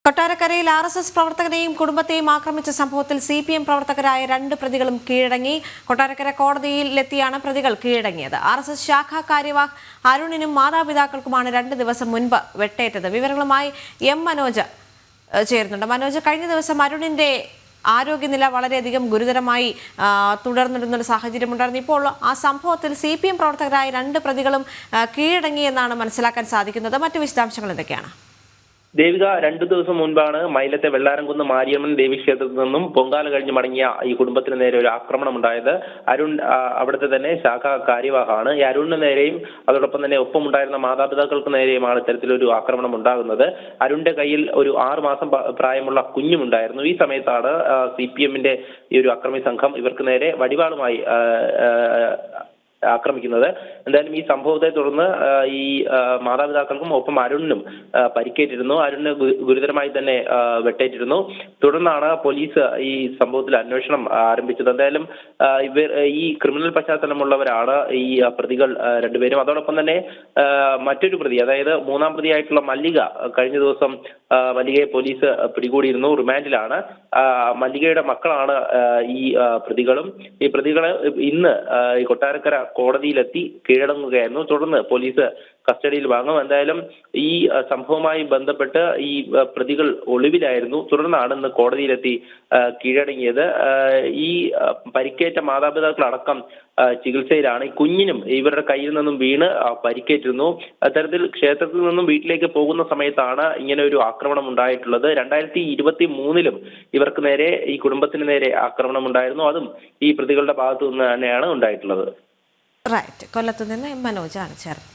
കൊട്ടാരക്കരയിൽ RSS പ്രവർത്തകനെയും കുടുംബത്തെയും ആക്രമിച്ച സംഭവത്തിൽ CPM പ്രവർത്തകരായ 2 പ്രതികളും കീഴടങ്ങി. കൊട്ടാരക്കര കോടതിയിലെത്തിയാണ് പ്രതികൾ കീഴടങ്ങിയത്. RSS ശാഖാ കാര്യവാഹ് അരുണിനും മാതാപിതാക്കൾക്കുമാണ് 2 ദിവസം മുൻപ് വെട്ടേറ്റത്. വിവരങ്ങളുമായി M മനോജ് ചേരുന്നുണ്ട്. മനോജ്, കഴിഞ്ഞ ദിവസം അരുണിന്റെ ആരോഗ്യനില വളരെയധികം ഗുരുതരമായി തുടർന്നിരുന്നൊരു സാഹചര്യമുണ്ടായിരുന്നു. ഇപ്പോൾ ആ സംഭവത്തിൽ CPM പ്രവർത്തകരായ 2 പ്രതികളും കീഴടങ്ങിയെന്നാണ് മനസ്സിലാക്കാൻ സാധിക്കുന്നത്. മറ്റു വിശദാംശങ്ങൾ എന്തൊക്കെയാണ്? ദേവിക 2 ദിവസം മുൻപാണ് മൈലത്തെ വെള്ളാരംകുന്ന് മാരിയമ്മൻ ദേവീക്ഷേത്രത്തിൽ നിന്നും പൊങ്കാല കഴിഞ്ഞ് മടങ്ങിയ ഈ കുടുംബത്തിന് നേരെ ഒരു ആക്രമണം ഉണ്ടായത്. അരുൺ അവിടുത്തെ തന്നെ ശാഖാ കാര്യവാഹാണ്. ഈ അരുണിന് നേരെയും അതോടൊപ്പം തന്നെ ഒപ്പമുണ്ടായിരുന്ന മാതാപിതാക്കൾക്ക് നേരെയുമാണ് ഇത്തരത്തിലൊരു ആക്രമണം ഉണ്ടാകുന്നത്. അരുണിന്റെ കയ്യിൽ ഒരു 6 മാസം പ്രായമുള്ള കുഞ്ഞുമുണ്ടായിരുന്നു. ഈ സമയത്താണ് CPMന്റെ ഈ ഒരു അക്രമി സംഘം ഇവർക്ക് നേരെ വടിവാളുമായി ആക്രമിക്കുന്നത്. എന്തായാലും ഈ സംഭവത്തെ തുടർന്ന് ഈ മാതാപിതാക്കൾക്കും ഒപ്പം അരുണിനും പരിക്കേറ്റിരുന്നു. അരുണിന് ഗുരുതരമായി തന്നെ വെട്ടേറ്റിരുന്നു. തുടർന്നാണ് പോലീസ് ഈ സംഭവത്തിൽ അന്വേഷണം ആരംഭിച്ചത്. എന്തായാലും ഈ ക്രിമിനൽ പശ്ചാത്തലമുള്ളവരാണ് ഈ പ്രതികൾ 2 പേരും. അതോടൊപ്പം തന്നെ മറ്റൊരു പ്രതി, അതായത് 3ാം പ്രതിയായിട്ടുള്ള മല്ലിക, കഴിഞ്ഞ ദിവസം മല്ലികയെ പോലീസ് പിടികൂടിയിരുന്നു. റിമാൻഡിലാണ്. മല്ലികയുടെ മക്കളാണ് ഈ പ്രതികളും. ഈ പ്രതികളെ ഇന്ന് ഈ കൊട്ടാരക്കര കോടതിയിലെത്തി കീഴടങ്ങുകയായിരുന്നു. തുടർന്ന് പോലീസ് കസ്റ്റഡിയിൽ വാങ്ങും. എന്തായാലും ഈ സംഭവവുമായി ബന്ധപ്പെട്ട് ഈ പ്രതികൾ ഒളിവിലായിരുന്നു. തുടർന്നാണ് ഇന്ന് കോടതിയിലെത്തി കീഴടങ്ങിയത്. ഈ പരിക്കേറ്റ മാതാപിതാക്കളടക്കം ചികിത്സയിലാണ്. ഈ കുഞ്ഞിനും ഇവരുടെ കയ്യിൽ നിന്നും വീണ് പരിക്കേറ്റിരുന്നു. അത്തരത്തിൽ ക്ഷേത്രത്തിൽ നിന്നും വീട്ടിലേക്ക് പോകുന്ന സമയത്താണ് ഇങ്ങനെ ഒരു ആക്രമണം ഉണ്ടായിട്ടുള്ളത്. 2023-ലും ഇവർക്ക് നേരെ, ഈ കുടുംബത്തിന് നേരെ ആക്രമണം ഉണ്ടായിരുന്നു. അതും ഈ പ്രതികളുടെ ഭാഗത്തു നിന്ന് തന്നെയാണ് ഉണ്ടായിട്ടുള്ളത്. റൈറ്റ്. കൊല്ലത്ത് നിന്ന് മനോജാണ് ചേർന്നത്.